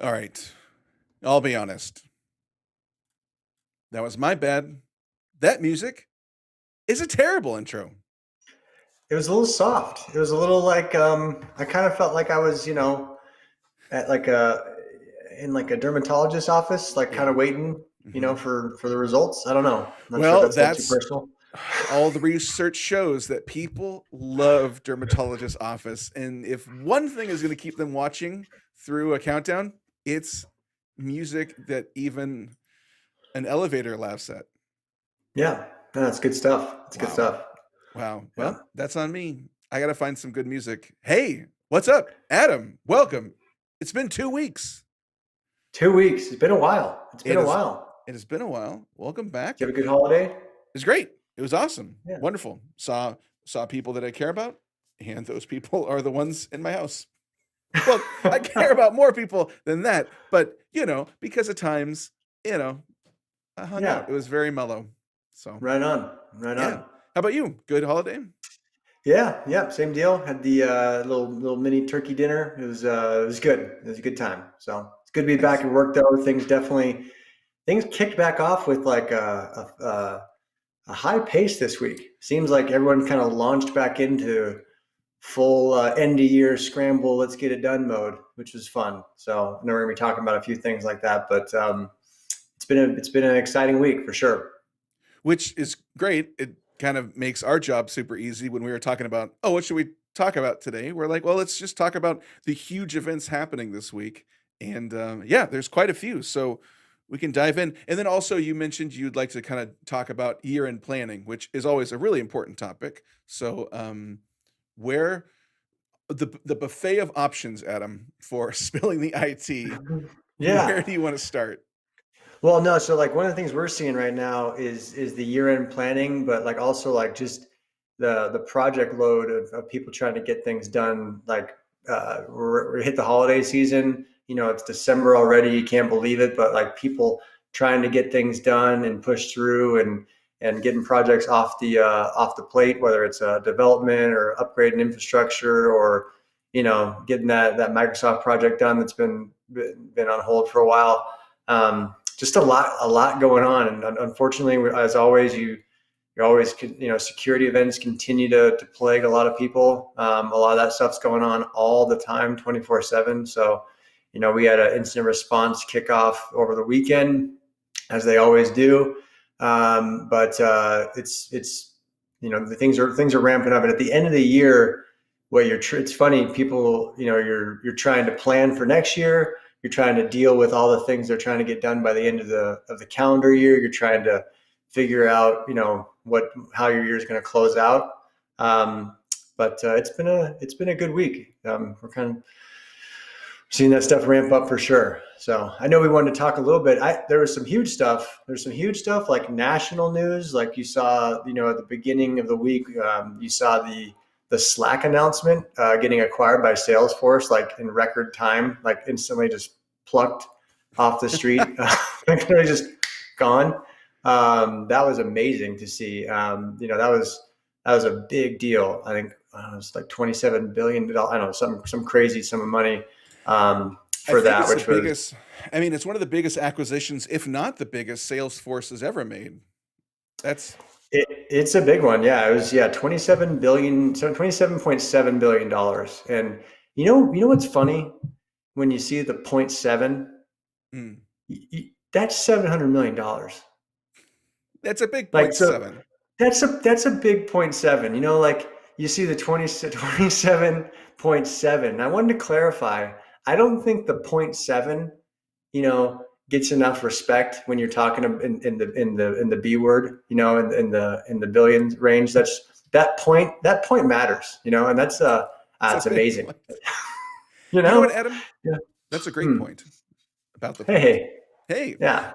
All right. I'll be honest. That was my bad. That music is a terrible intro. It was a little soft. It was a little like I kind of felt like I was, at like a in like a dermatologist's office, like kind Yeah. of waiting, Hmm. for the results. I don't know. I'm not sure if Well, that's a little too that's personal. all the research shows that people love dermatologist office. And if one thing is going to keep them watching through a countdown, it's music that even an elevator laughs at. Yeah, no, that's good stuff. It's good Wow. stuff. Wow. Yeah. Well, that's on me. I got to find some good music. Hey, what's up? Adam, welcome. It's been 2 weeks. 2 weeks. It's been a while. It's been It a is while. it has been a while. Welcome back. Did you It have a good holiday? was great. It was awesome. Yeah. Wonderful. Saw people that I care about, and those people are the ones in my house. Well, I care about more people than that, but because of times, you know, I hung out. Yeah. It was very mellow. So, Right on. Right yeah. on. How about you? Good holiday? Yeah, yeah, same deal. Had the little mini turkey dinner. It was good. It was a good time. So it's good to be back Nice. at work though. Things kicked back off with like a high pace this week. Seems like everyone kind of launched back into full end of year scramble, let's get it done mode, which was fun. So I know we're gonna be talking about a few things like that, but it's been an exciting week for sure. Which is great. It kind of makes our job super easy when we were talking about, oh, what should we talk about today? We're like, well, let's just talk about the huge events happening this week. And yeah, there's quite a few. So we can dive in. And then also, you mentioned you'd like to kind of talk about year end planning, which is always a really important topic. So, where the buffet of options, Adam, for spilling the IT, where Yeah. do you want to start? Well, no, so like one of the things we're seeing right now is the year-end planning, but like also like just the project load of people trying to get things done. Like we hit the holiday season, it's December already. You can't believe it, but like people trying to get things done and push through and getting projects off the plate, whether it's development or upgrading infrastructure or getting that Microsoft project done that's been on hold for a while. Just a lot going on, and unfortunately, as always, you're always, security events continue to plague a lot of people. A lot of that stuff's going on all the time, 24/7. So, we had an incident response kickoff over the weekend, as they always do. But it's the things are ramping up, and at the end of the year, it's funny, people, you're trying to plan for next year. You're trying to deal with all the things they're trying to get done by the end of the calendar year. You're trying to figure out, how your year is going to close out. Um, but it's been a good week. We're kind of seeing that stuff ramp up for sure. So I know we wanted to talk a little bit. There was some huge stuff. There's some huge stuff like national news, like you saw, at the beginning of the week. You saw the Slack announcement getting acquired by Salesforce, like in record time, like instantly just plucked off the street, they're just gone. That was amazing to see. That was a big deal. I think it was like $27 billion. I don't know, some crazy sum of money I for think that, it's the which was biggest. I mean, it's one of the biggest acquisitions, if not the biggest, Salesforce has ever made. That's it's a big one. Yeah, it was, yeah, 27 billion, so $27.7 billion. And what's funny when you see the point seven, mm, that's $700 million. that's a big Like, point so seven. that's a big point seven. Like you see the 27.7. I wanted to clarify. I don't think the point seven, gets enough respect when you're talking in the B word, in the billions range. That point matters, and It's a it's big amazing, point. you You know what, know. Adam? Yeah. That's a great Hmm. point about the point. Hey, Hey, yeah,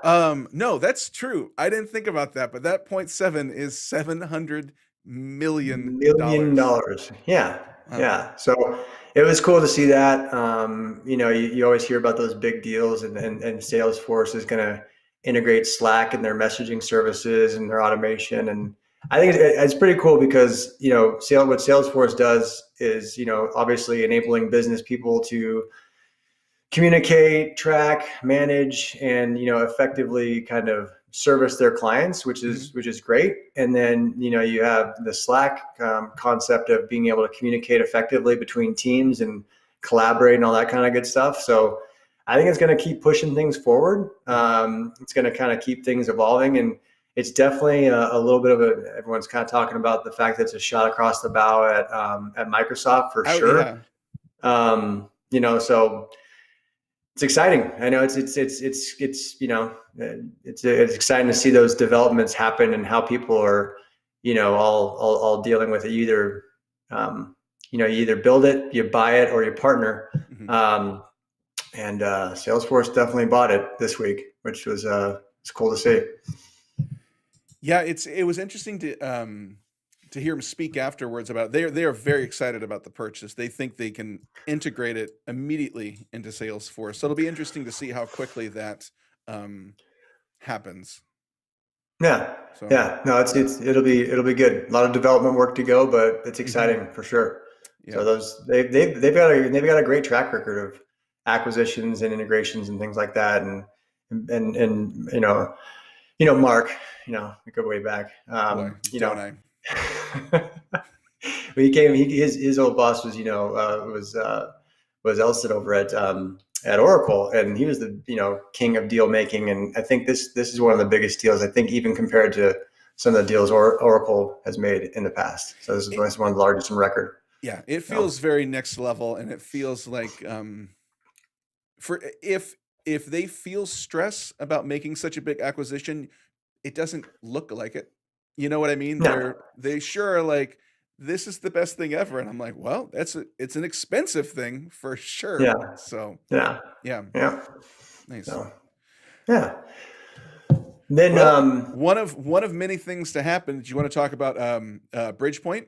no, that's true. I didn't think about that, but that point seven is $700 million. million dollars. Yeah, Wow. yeah. So it was cool to see that. You always hear about those big deals, and Salesforce is going to integrate Slack in their messaging services and their automation. And I think it's pretty cool because, what Salesforce does is, obviously enabling business people to communicate, track, manage, and effectively kind of service their clients, which Mhm. is great. And then you have the Slack concept of being able to communicate effectively between teams and collaborate and all that kind of good stuff. So I think it's going to keep pushing things forward. Mhm. It's going to kind of keep things evolving, and it's definitely a little bit of a. Everyone's kind of talking about the fact that it's a shot across the bow at Microsoft for Oh sure. yeah. So it's exciting. I know it's exciting to see those developments happen and how people are, all dealing with it. You either build it, you buy it, or you partner. Mhm. And Salesforce definitely bought it this week, which was it's cool to see. Yeah, it was interesting to hear him speak afterwards about it. They are very excited about the purchase. They think they can integrate it immediately into Salesforce. So it'll be interesting to see how quickly that um, happens. Yeah, So yeah. No, it'll be good. A lot of development work to go, but it's mhm. exciting for sure. Yeah. So they've got a great track record of acquisitions and integrations and things like that, and Mark, we go way back. Boy, don't I? His old boss was was Elson over at Oracle, and he was the king of deal making. And I think this is one of the biggest deals. I think even compared to some of the deals Oracle has made in the past. So this It, is one of the largest in record. yeah, it So feels very next level, and it feels like for if they feel stress about making such a big acquisition, it doesn't look like it. You know what I mean? no, They sure are like, this is the best thing ever, and I'm like, well, it's an expensive thing for sure. yeah, So yeah, yeah, yeah. nice. So yeah. Then Well, one of many things to happen. Did you want to talk about Bridgepoint?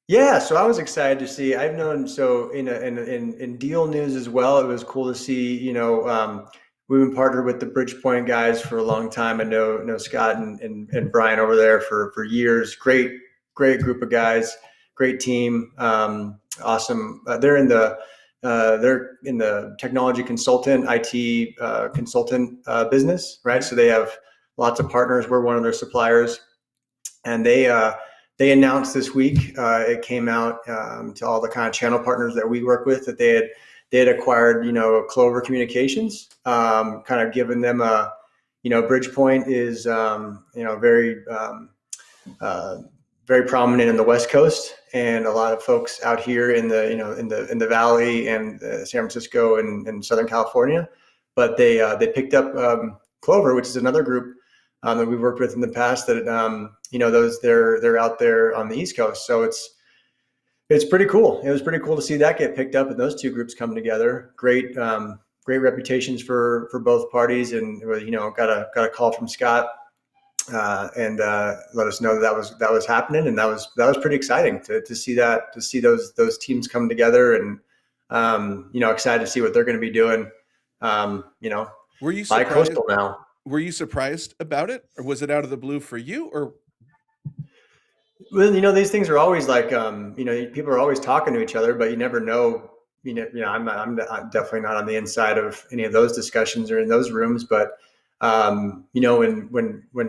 Yeah, so I was excited to see. I've known so in deal news as well. It was cool to see. We've been partnered with the Bridgepoint guys for a long time. I know Scott and Brian over there for years. Great group of guys. Great team. Awesome. They're in the technology consultant, IT consultant business, right? Mhm. So they have lots of partners. We're one of their suppliers, and they announced this week. It came out to all the kind of channel partners that we work with that they had acquired, Clover Communications, kind of given them a, Bridgepoint is, uh, very prominent in the West Coast, and a lot of folks out here in the, in the Valley and San Francisco and Southern California. But they picked up Clover, which is another group that we've worked with in the past. That those they're out there on the East Coast, so it's pretty cool. It was pretty cool to see that get picked up and those two groups come together. Great reputations for both parties, and got a call from Scott and let us know that was happening, and that was pretty exciting to see those teams come together, and excited to see what they're going to be doing. Were you surprised? Bi-coastal now. Were you surprised about it, or was it out of the blue for you? Or Well, these things are always like, people are always talking to each other, but you never know. I'm definitely not on the inside of any of those discussions or in those rooms, but when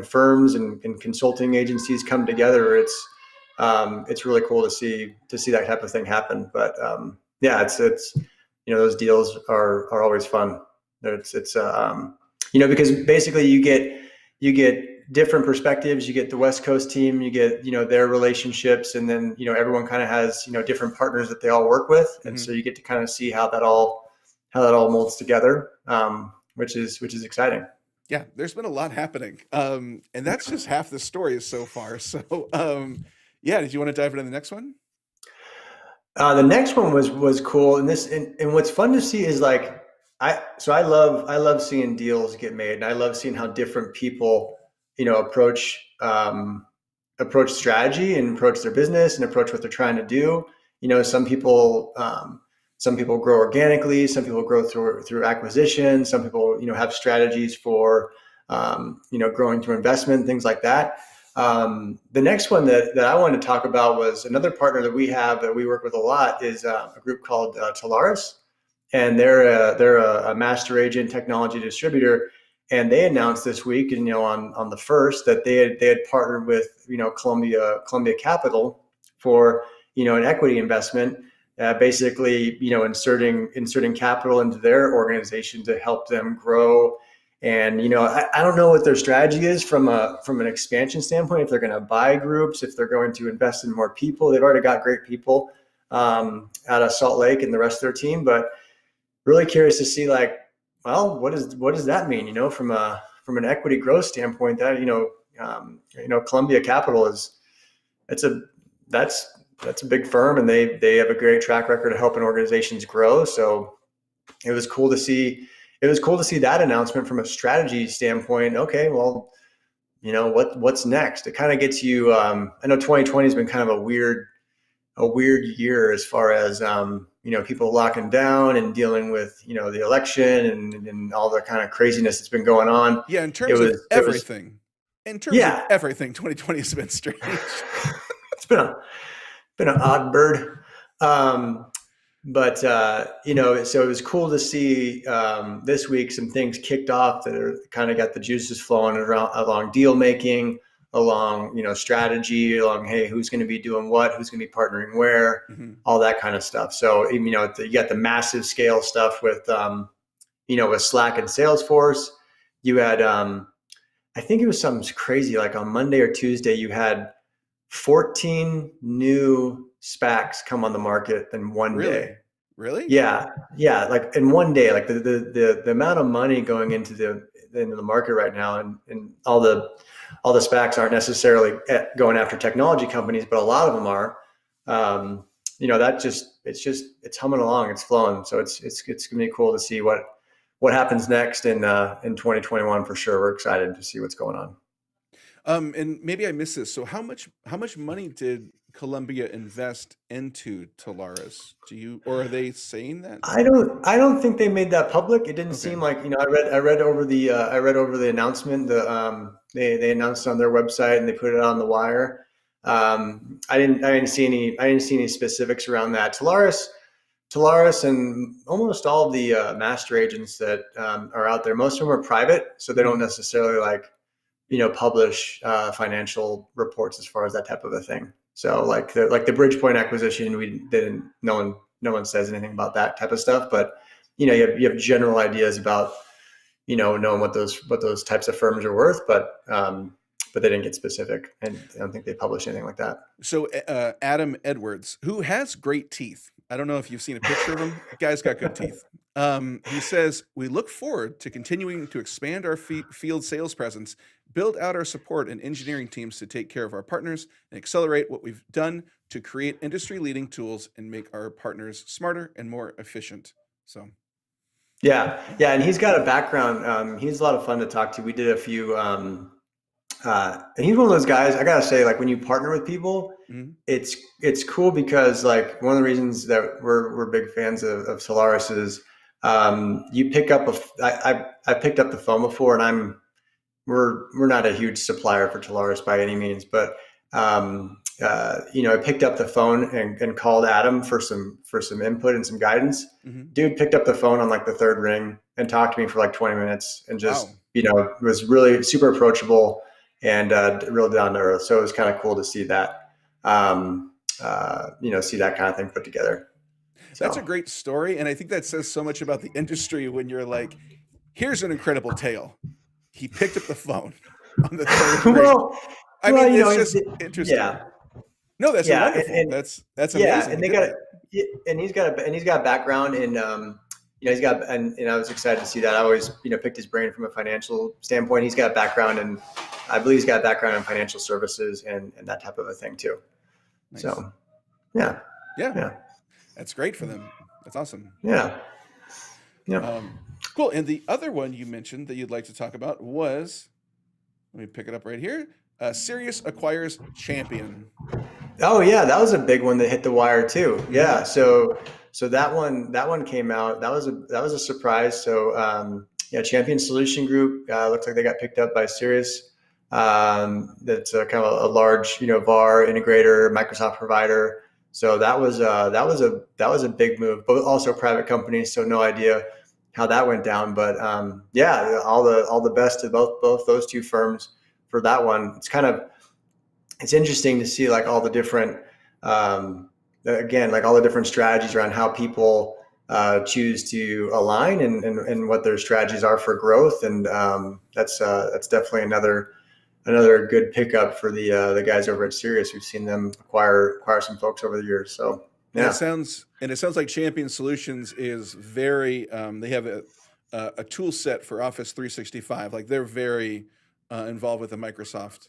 firms and consulting agencies come together, it's really cool to see that type of thing happen. But yeah, it's those deals are always fun. Because basically you get different perspectives. You get the West Coast team, you get their relationships, and then everyone kind of has different partners that they all work with, and mhm. so you get to kind of see how that all molds together, which is exciting. Yeah, there's been a lot happening, and that's just half the story so far. So yeah, did you want to dive into the next one? The next one was cool, and what's fun to see is like I love seeing deals get made, and I love seeing how different people approach strategy and approach their business and approach what they're trying to do. Some people grow organically, some people grow through acquisition, some people have strategies for growing through investment, things like that. The next one that I wanted to talk about was another partner that we have that we work with a lot is a group called Tolaris. and they're a master agent technology distributor. And they announced this week, and on the first, that they had partnered with Columbia Capital for an equity investment, basically inserting capital into their organization to help them grow. And I don't know what their strategy is from an expansion standpoint. If they're going to buy groups, if they're going to invest in more people. They've already got great people out of Salt Lake and the rest of their team, but really curious to see, like, well, what does that mean? From an equity growth standpoint, that Columbia Capital that's a that's a big firm, and they have a great track record of helping organizations grow. So it was cool to see. It was cool to see that announcement from a strategy standpoint. Okay, well, what's next? It kind of gets you. I know 2020 has been kind of a weird year as far as people locking down and dealing with the election and all the kind of craziness that's been going on. Yeah, in terms of everything. In terms of everything, 2020 has been strange. It's been an odd bird. But so it was cool to see this week some things kicked off that are kind of got the juices flowing along deal making, along strategy, along, hey, who's going to be doing what, who's going to be partnering where, all that kind of stuff. So you got the massive scale stuff with with Slack and Salesforce. You had I think it was something crazy, like on Monday or Tuesday you had 14 new SPACs come on the market in one day. Really? Yeah. Like in one day, like the amount of money going into the market right now, and all the SPACs aren't necessarily going after technology companies, but a lot of them are. It's humming along, it's flowing. So it's gonna be cool to see what happens next in 2021 for sure. We're excited to see what's going on. And maybe I missed this. So how much money did Columbia invest into Tolaris? Or are they saying that? I don't think they made that public. It didn't seem like, I read over the announcement. They announced it on their website and they put it on the wire. I didn't see any specifics around that. Tolaris and almost all of the master agents that are out there, most of them are private, so they don't necessarily publish financial reports as far as that type of a thing. So like the Bridgepoint acquisition, no one says anything about that type of stuff, but you have general ideas about knowing what those types of firms are worth, but they didn't get specific, and I don't think they published anything like that. So Adam Edwards, who has great teeth, I don't know if you've seen a picture of him. The guy's got good teeth. He says, we look forward to continuing to expand our field sales presence, build out our support and engineering teams to take care of our partners, and accelerate what we've done to create industry-leading tools and make our partners smarter and more efficient. So, yeah, and he's got a background. He's a lot of fun to talk to. We did a few, and he's one of those guys. I gotta say, like, when you partner with people, it's cool because, like, one of the reasons that we're big fans of Tolaris is you pick up I picked up the phone before, and we're not a huge supplier for Tolaris by any means, but I picked up the phone and called Adam for some input and some guidance. Dude picked up the phone on like the third ring and talked to me for like 20 minutes and just was really super approachable and real down to earth. So it was kind of cool to see that see that kind of thing put together. So that's a great story, and I think that says so much about the industry when you're like, here's an incredible tale. He picked up the phone on the third ring. It's just interesting. Yeah. No, that's wonderful. That's amazing. Yeah, and he's got a background in and I was excited to see that. I always picked his brain from a financial standpoint. He's got a background, and I believe he's got a background in financial services and that type of a thing too. Nice. So, yeah. That's great for them. That's awesome. Yeah. Cool. And the other one you mentioned that you'd like to talk about was, let me pick it up right here. Sirius acquires Champion. Oh yeah, that was a big one that hit the wire too. Yeah. So that one came out. That was a surprise. So Champion Solution Group looks like they got picked up by Sirius. That's kind of a large VAR integrator, Microsoft provider. So that was a big move, but also private companies. So no idea how that went down. But yeah, all the best to both those two firms for that one. It's interesting to see like all the different again, like all the different strategies around how people choose to align and what their strategies are for growth. And that's definitely another good pickup for the guys over at Sirius. We've seen them acquire some folks over the years. So And yeah, it sounds like Champion Solutions is very they have a tool set for Office 365. Like they're very involved with the Microsoft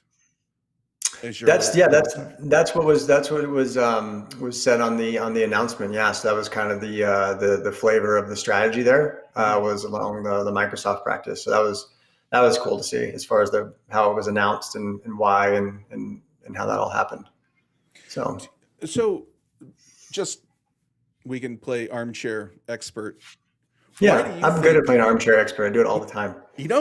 Azure. that's what it was said on the announcement. Yeah, so that was kind of the flavor of the strategy there was along the Microsoft practice. So that was cool to see as far as how it was announced and why and how that all happened. So So just we can play Armchair Expert. Why do yeah, you I'm good at think? playing Armchair Expert. I do it all the time.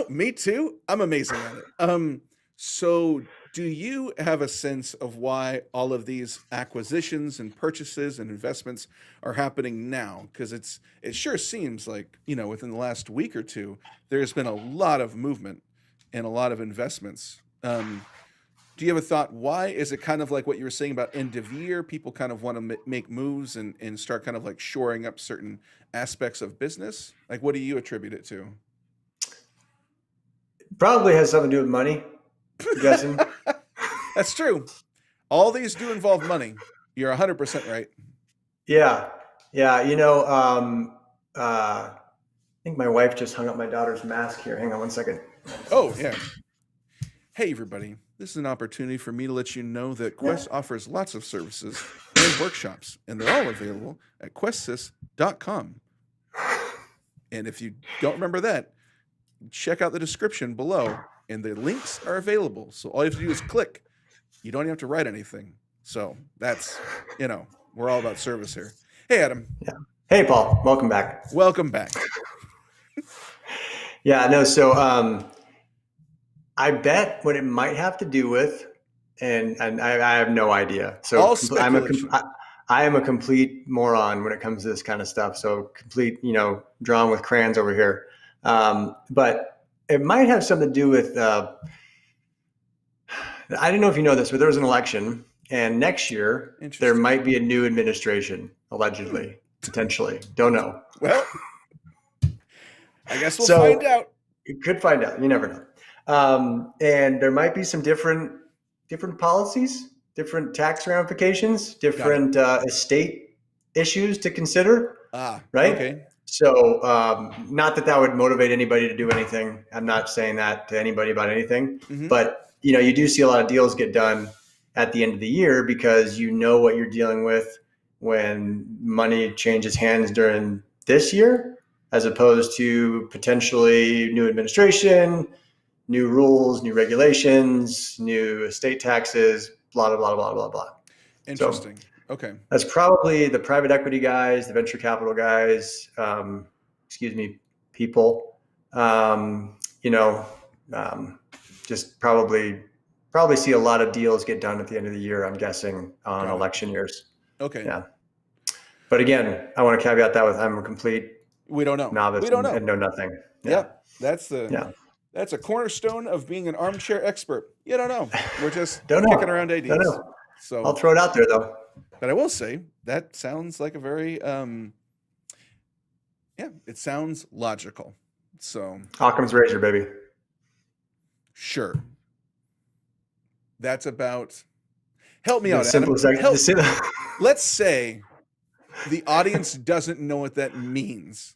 Me too. I'm amazing at it. So do you have a sense of why all of these acquisitions and purchases and investments are happening now? Because it sure seems like, within the last week or two, there's been a lot of movement and a lot of investments. Do you have a thought? Why is it kind of like what you were saying about end of year? People kind of want to make moves and start kind of like shoring up certain aspects of business. Like, what do you attribute it to? Probably has something to do with money. I'm guessing. That's true. All these do involve money. You're 100% right. Yeah, yeah. I think my wife just hung up my daughter's mask here. Hang on one second. Oh, yeah. Hey, everybody. This is an opportunity for me to let you know that Quest offers lots of services and workshops, and they're all available at questsys.com. And if you don't remember that, check out the description below, and the links are available. So all you have to do is click. You don't have to write anything. So that's, we're all about service here. Hey, Adam. Yeah. Hey, Paul. Welcome back. Welcome back. Yeah. No. So I bet what it might have to do with, and I have no idea. So All speculation. I am a complete moron when it comes to this kind of stuff. So complete, drawn with crayons over here. But it might have something to do with. I don't know if you know this, but there was an election, and next year there might be a new administration, allegedly, potentially. Don't know. Well, I guess we'll find out. You could find out. You never know. And there might be some different policies, different tax ramifications, different estate issues to consider. Right. Okay. So not that would motivate anybody to do anything. I'm not saying that to anybody about anything, but you do see a lot of deals get done at the end of the year because you know what you're dealing with when money changes hands during this year, as opposed to potentially new administration, new rules, new regulations, new estate taxes, blah, blah, blah, blah, blah, blah. Interesting. So okay. That's probably the private equity guys, the venture capital guys, people, just probably see a lot of deals get done at the end of the year, I'm guessing, on election years. Okay. Yeah. But again, I want to caveat that with I'm a complete we don't know. novice we don't know. And know nothing. Yep. That's a cornerstone of being an armchair expert. You don't know. We're just kicking around ideas. Don't know. So I'll throw it out there though. But I will say that sounds like a very it sounds logical. So Occam's razor, baby. Sure. That's about. Help me out, Adam. Let's say the audience doesn't know what that means.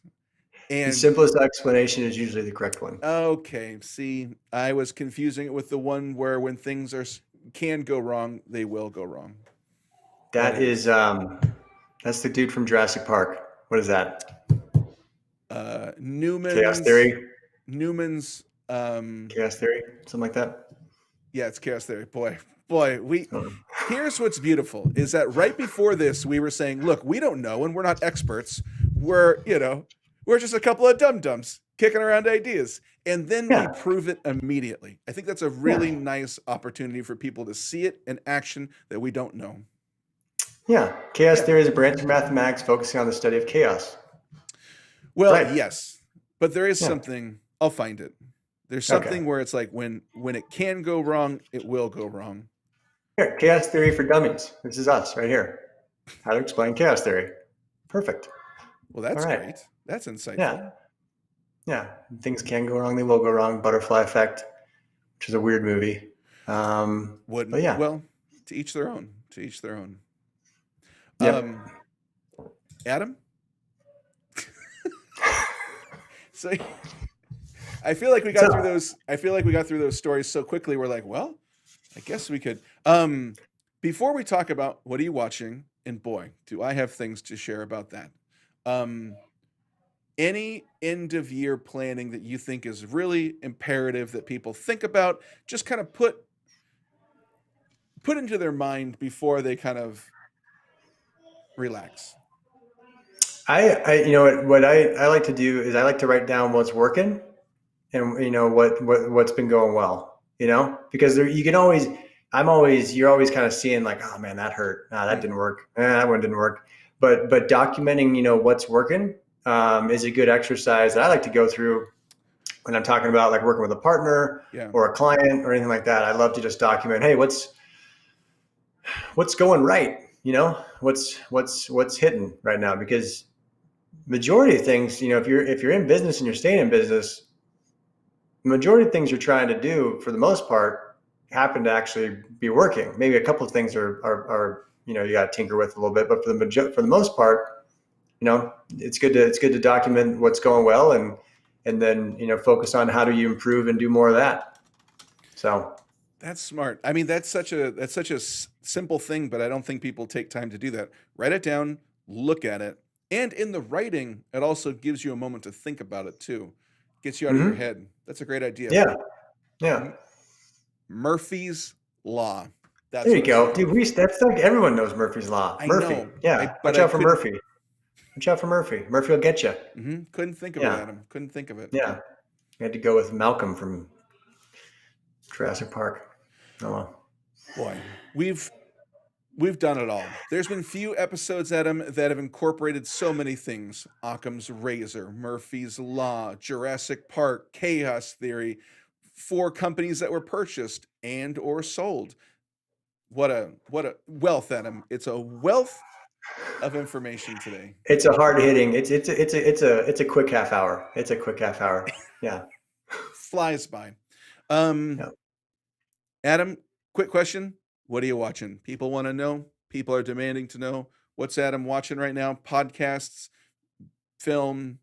And the simplest explanation is usually the correct one. Okay. See, I was confusing it with the one where when things can go wrong, they will go wrong. That is that's the dude from Jurassic Park. What is that? Newman's Chaos Theory. Newman's Chaos Theory, something like that. Yeah, it's Chaos Theory. Boy, here's what's beautiful is that right before this, we were saying, look, we don't know and we're not experts. We're just a couple of dum-dums kicking around ideas. And then we prove it immediately. I think that's a really nice opportunity for people to see it in action that we don't know. Yeah. Chaos Yeah. theory is a branch of mathematics focusing on the study of chaos. Well, Right. yes, but there is Yeah. something. I'll find it. There's Okay. something where it's like when it can go wrong, it will go wrong. Here, chaos theory for dummies. This is us right here. How to explain chaos theory. Perfect. Well, All that's right. great. That's Yeah. insightful. Yeah. Things can go wrong. They will go wrong. Butterfly Effect, which is a weird movie. But Wouldn't yeah. well, to each their own. To each their own. Yep. Um, Adam. So I feel like we got through So those. I feel like we got through those stories so quickly. We're like, well, I guess we could. Before we talk about what are you watching, and boy, do I have things to share about that. Um, any end of year planning that you think is really imperative that people think about, just kind of put into their mind before they kind of relax. you know what I like to do is I like to write down what's working and what's been going well, because you can always you're always kind of seeing like, oh man, that hurt, that didn't Mhm. work, that one didn't work, but documenting what's working is a good exercise that I like to go through when I'm talking about like working with a partner Yeah, or a client or anything like that. I love to just document, hey, what's going right, what's hitting right now, because majority of things, if you're in business and you're staying in business, the majority of things you're trying to do, for the most part, happen to actually be working. Maybe a couple of things are you got to tinker with a little bit, but for the most part, it's good to document what's going well, and then focus on how do you improve and do more of that. So that's smart. I mean, that's such a simple thing, but I don't think people take time to do that. Write it down, look at it, and in the writing, it also gives you a moment to think about it too. Gets you out of your mhm. head. That's a great idea. Yeah, yeah. M- Murphy's Law. There That's you what it's go, called. dude. That's like everyone knows Murphy's Law. I Murphy. know, Yeah. but Watch I out for couldn't. Murphy. Watch out for Murphy. Murphy will get you. Couldn't think of it, Yeah. Adam. Couldn't think of it. Yeah. You had to go with Malcolm from Jurassic Park. Oh well. Boy, we've done it all. There's been few episodes, Adam, that have incorporated so many things: Occam's razor, Murphy's Law, Jurassic Park, chaos theory, 4 companies that were purchased and or sold. What a wealth, Adam. It's a wealth of information today. It's a hard hitting. It's a quick half hour. It's a quick half hour. Yeah. Flies by. Um, Yeah. Adam, quick question. What are you watching? People want to know. People are demanding to know. What's Adam watching right now? Podcasts, film,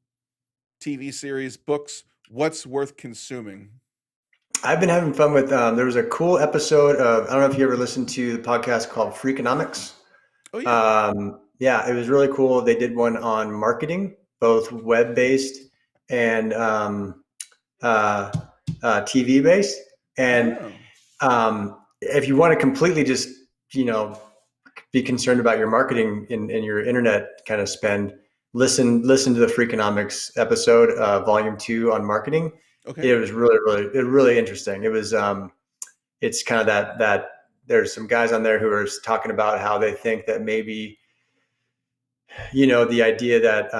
TV series, books. What's worth consuming? I've been having fun with. There was a cool episode of. I don't know if you ever listened to the podcast called Freakonomics. Oh yeah. Yeah, it was really cool. They did one on marketing, both web based and uh, TV based. And Oh, if you want to completely just, be concerned about your marketing in your internet kind of spend, listen to the Freakonomics episode, volume 2 on marketing. okay. It was really interesting. It's kind of that there's some guys on there who are talking about how they think that maybe, the idea that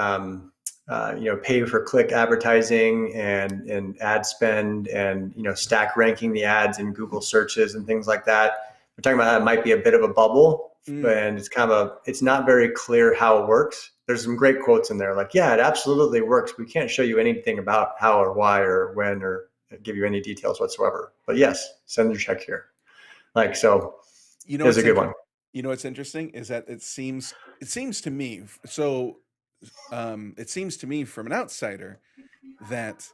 pay per click advertising and ad spend, and stack ranking the ads in Google searches and things like that. We're talking about that might be a bit of a bubble, Mm, and it's not very clear how it works. There's some great quotes in there, like, yeah, it absolutely works. We can't show you anything about how or why or when or give you any details whatsoever. But yes, send your check here. Like, so you know it was a what's good inter- one. you know what's interesting is that it seems to me so it seems to me from an outsider that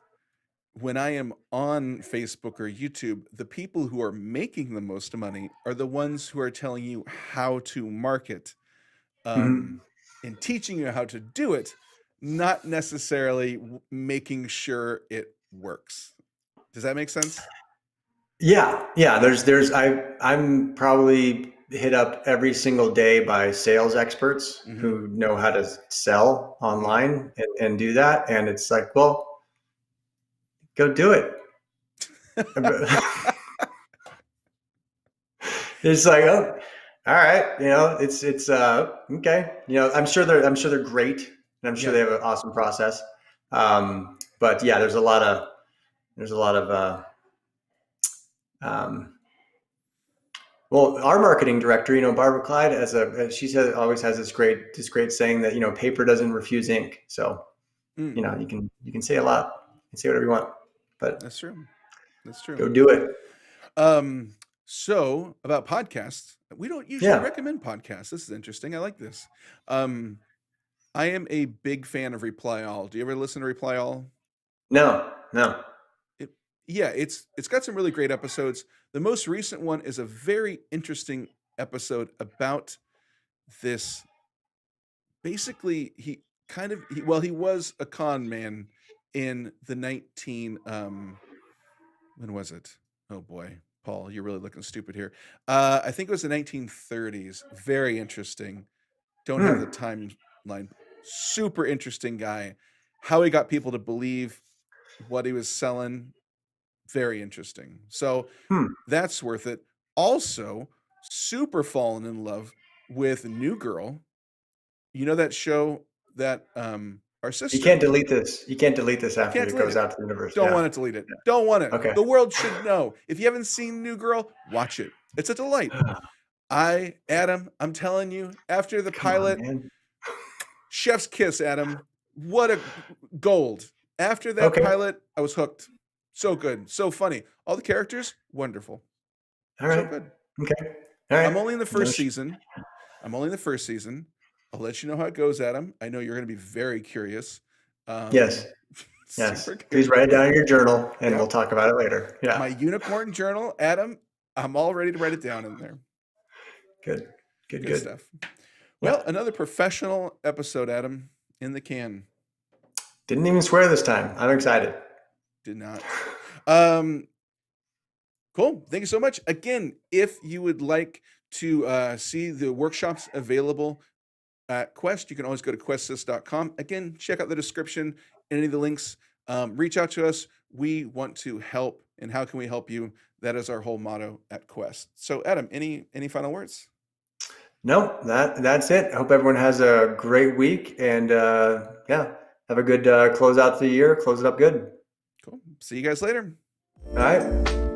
when I am on Facebook or YouTube, the people who are making the most money are the ones who are telling you how to market, Mm-hmm. um, and teaching you how to do it, not necessarily making sure it works. Does that make sense? Yeah, yeah. I'm probably hit up every single day by sales experts Hmm. who know how to sell Hmm. online and do that. And it's like, well, go do it. It's like, oh, All right, it's okay. I'm sure they're great, and I'm sure Yeah. they have an awesome process. But yeah, there's a lot of um, well, our marketing director, Barbara Clyde, she said always has this great saying that paper doesn't refuse ink. So Mm, you can say a lot, you can say whatever you want, but that's true. That's true. go do it. Um, so about podcasts, we don't usually Yeah. recommend podcasts. This is interesting. I like this. Um, I am a big fan of Reply All. Do you ever listen to Reply All? No, no. It, yeah, it's got some really great episodes. The most recent one is a very interesting episode about this. Basically, he was a con man in the 19 when was it? Oh boy, Paul, you're really looking stupid here. I think it was the 1930s. Very interesting. Don't have the Hmm. timeline. Super interesting guy. How he got people to believe what he was selling. Very interesting. So Hmm. that's worth it. Also, super fallen in love with New Girl. You know that show that our You sister can't delete this. You can't delete this after can't it delete goes it. out to the universe. Don't Yeah. want to delete it. Don't want it. Okay. The world should know. If you haven't seen New Girl, watch it. It's a delight. Adam, I'm telling you, after the Come on, pilot, man. chef's kiss, Adam. What a gold. After that Okay. pilot, I was hooked. So good. So funny. All the characters, wonderful. All So right. good. Okay. All right. I'm only in the No first season. I'm only in the first season. I'll let you know how it goes, Adam. I know you're going to be very curious. Yes. Um, Yes. super Please good. write it down in your journal, and we'll Yep. talk about it later. My Yeah. unicorn journal, Adam. I'm all ready to write it down in there. Good. Good. Good Good. stuff. Well, Yeah. another professional episode, Adam, in the can. Didn't even swear this time. I'm excited. Did not. Um, cool. Thank you so much. Again, if you would like to see the workshops available at Quest, you can always go to questsys.com. Again, check out the description, any of the links. Reach out to us. We want to help. And how can we help you? That is our whole motto at Quest. So, Adam, any final words? No, that's it. I hope everyone has a great week, and yeah, have a good close out to the year. Close it up good. Cool. See you guys later. All right.